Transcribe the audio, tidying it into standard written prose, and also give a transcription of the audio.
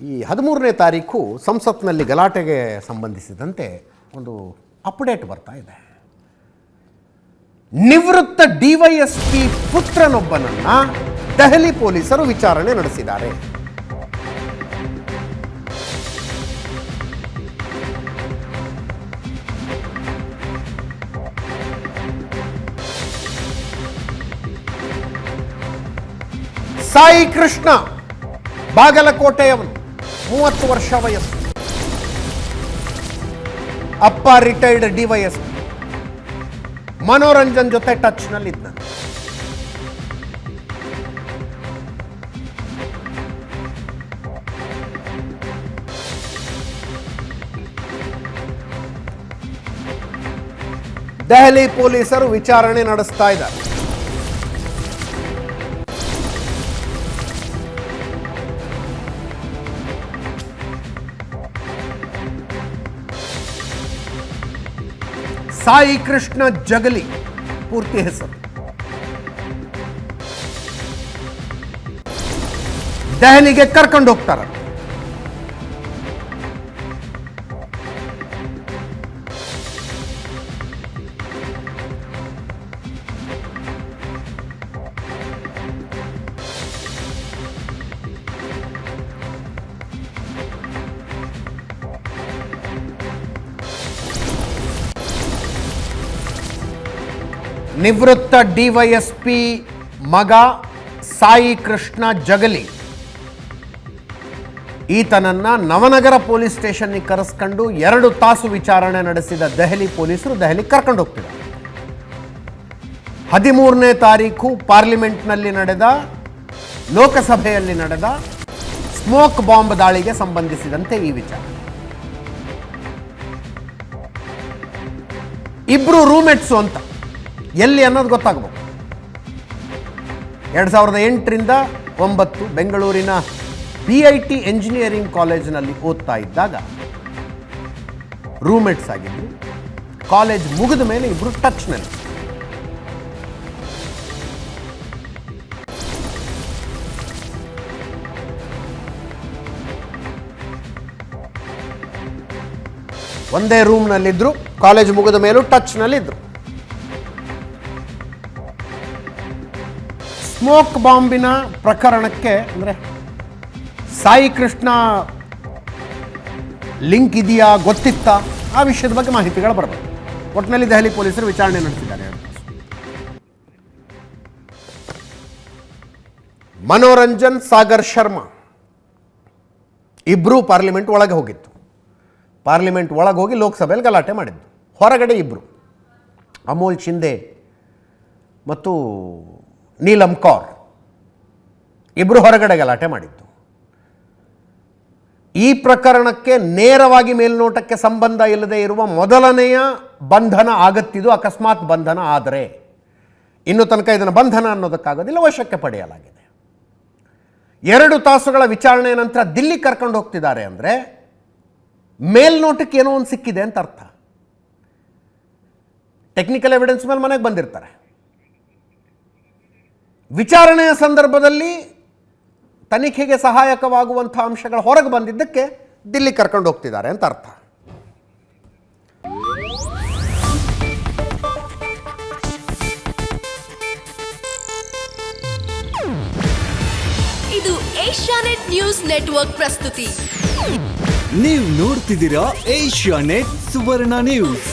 ಈ 13ನೇ ತಾರೀಕು ಸಂಸತ್ನಲ್ಲಿ ಗಲಾಟೆಗೆ ಸಂಬಂಧಿಸಿದಂತೆ ಒಂದು ಅಪ್ಡೇಟ್ ಬರ್ತಾ ಇದೆ. ನಿವೃತ್ತ ಡಿವೈಎಸ್ಪಿ ಪುತ್ರನೊಬ್ಬನನ್ನ ದೆಹಲಿ ಪೊಲೀಸರು ವಿಚಾರಣೆ ನಡೆಸಿದ್ದಾರೆ. ಸಾಯಿ ಕೃಷ್ಣ ಬಾಗಲಕೋಟೆಯವನು, 30 ವರ್ಷ ವಯಸ್ಸು, ಅಪ್ಪ ರಿಟೈರ್ಡ್ ಡಿವೈಎಸ್ಪಿ, ಮನೋರಂಜನ್ ಜೊತೆ ಟಚ್ ನಲ್ಲಿದ್ದ. ದೆಹಲಿ ಪೊಲೀಸರು ವಿಚಾರಣೆ ನಡೆಸ್ತಾ ಇದ್ದಾರೆ. ಸಾಯಿ ಕೃಷ್ಣ ಜಗಲಿ ಪೂರ್ತಿ ಹೆಸರು. ದೆಹಲಿಗೆ ಕರ್ಕೊಂಡು ಹೋಗ್ತಾರೆ. ನಿವೃತ್ತ ಡಿವೈಎಸ್ಪಿ ಮಗ ಸಾಯಿ ಕೃಷ್ಣ ಜಗಲಿ ಈತನನ್ನ ನವನಗರ ಪೊಲೀಸ್ ಸ್ಟೇಷನ್ಗೆ ಕರೆಸ್ಕೊಂಡು 2 ತಾಸು ವಿಚಾರಣೆ ನಡೆಸಿದ ದೆಹಲಿ ಪೊಲೀಸರು ದೆಹಲಿ ಕರ್ಕೊಂಡು ಹೋಗ್ತಿದ್ದಾರೆ. 13ನೇ ತಾರೀಕು ಪಾರ್ಲಿಮೆಂಟ್ನಲ್ಲಿ ನಡೆದ, ಲೋಕಸಭೆಯಲ್ಲಿ ನಡೆದ ಸ್ಮೋಕ್ ಬಾಂಬ್ ದಾಳಿಗೆ ಸಂಬಂಧಿಸಿದಂತೆ ಈ ವಿಚಾರ. ಇಬ್ರು ರೂಮ್ಮೇಟ್ಸು ಅಂತ ಎಲ್ಲಿ ಅನ್ನೋದು ಗೊತ್ತಾಗಬೇಕು. 2008ರಿಂದ 9 ಬೆಂಗಳೂರಿನ BIT ಎಂಜಿನಿಯರಿಂಗ್ ಕಾಲೇಜಿನಲ್ಲಿ ಓದ್ತಾ ಇದ್ದಾಗ ರೂಮ್ಮೇಟ್ಸ್ ಆಗಿದ್ರು. ಕಾಲೇಜ್ ಮುಗಿದ ಮೇಲೆ ಇಬ್ರು ಟಚ್ನಲ್ಲಿ. ಒಂದೇ ರೂಮ್ನಲ್ಲಿದ್ರು, ಕಾಲೇಜ್ ಮುಗಿದ ಮೇಲೂ ಟಚ್ನಲ್ಲಿದ್ರು. ಸ್ಮೋಕ್ ಬಾಂಬಿನ ಪ್ರಕರಣಕ್ಕೆ ಅಂದರೆ ಸಾಯಿ ಕೃಷ್ಣ ಲಿಂಕ್ ಇದೆಯಾ, ಗೊತ್ತಿತ್ತಾ, ಆ ವಿಷಯದ ಬಗ್ಗೆ ಮಾಹಿತಿಗಳು ಬರಬೇಕು. ಒಟ್ಟಿನಲ್ಲಿ ದೆಹಲಿ ಪೊಲೀಸರು ವಿಚಾರಣೆ ನಡೆಸಿದ್ದಾರೆ. ಮನೋರಂಜನ್, ಸಾಗರ್ ಶರ್ಮಾ ಇಬ್ಬರೂ ಪಾರ್ಲಿಮೆಂಟ್ ಒಳಗೆ ಹೋಗಿತ್ತು. ಪಾರ್ಲಿಮೆಂಟ್ ಒಳಗೆ ಹೋಗಿ ಲೋಕಸಭೆಯಲ್ಲಿ ಗಲಾಟೆ ಮಾಡಿದ್ದು. ಹೊರಗಡೆ ಇಬ್ಬರು, ಅಮೋಲ್ ಶಿಂದೆ ಮತ್ತು ನೀಲಂ ಕೌರ್ ಇಬ್ಬರು ಹೊರಗಡೆ ಗಲಾಟೆ ಮಾಡಿದ್ದು. ಈ ಪ್ರಕರಣಕ್ಕೆ ನೇರವಾಗಿ ಮೇಲ್ನೋಟಕ್ಕೆ ಸಂಬಂಧ ಇಲ್ಲದೆ ಇರುವ ಮೊದಲನೆಯ ಬಂಧನ ಆಗತ್ತಿದು. ಅಕಸ್ಮಾತ್ ಬಂಧನ ಆದರೆ, ಇನ್ನು ತನಕ ಇದನ್ನು ಬಂಧನ ಅನ್ನೋದಕ್ಕಾಗೋದಿಲ್ಲ, ವಶಕ್ಕೆ ಪಡೆಯಲಾಗಿದೆ. 2 ತಾಸುಗಳ ವಿಚಾರಣೆಯ ನಂತರ ದಿಲ್ಲಿ ಕರ್ಕೊಂಡು ಹೋಗ್ತಿದ್ದಾರೆ ಅಂದರೆ ಮೇಲ್ನೋಟಕ್ಕೆ ಏನೋ ಒಂದು ಸಿಕ್ಕಿದೆ ಅಂತ ಅರ್ಥ. ಟೆಕ್ನಿಕಲ್ ಎವಿಡೆನ್ಸ್ ಮೇಲೆ ಮನೆಗೆ ಬಂದಿರ್ತಾರೆ. ವಿಚಾರಣೆಯ ಸಂದರ್ಭದಲ್ಲಿ ತನಿಖೆಗೆ ಸಹಾಯಕವಾಗುವಂಥ ಅಂಶಗಳು ಹೊರಗೆ ಬಂದಿದ್ದಕ್ಕೆ ದಿಲ್ಲಿ ಕರ್ಕೊಂಡು ಹೋಗ್ತಿದ್ದಾರೆ ಅಂತ ಅರ್ಥ. ಇದು ಏಷ್ಯಾನೆಟ್ ನ್ಯೂಸ್ ನೆಟ್ವರ್ಕ್ ಪ್ರಸ್ತುತಿ. ನೀವು ನೋಡ್ತಿದ್ದೀರಾ ಏಷ್ಯಾನೆಟ್ ಸುವರ್ಣ ನ್ಯೂಸ್.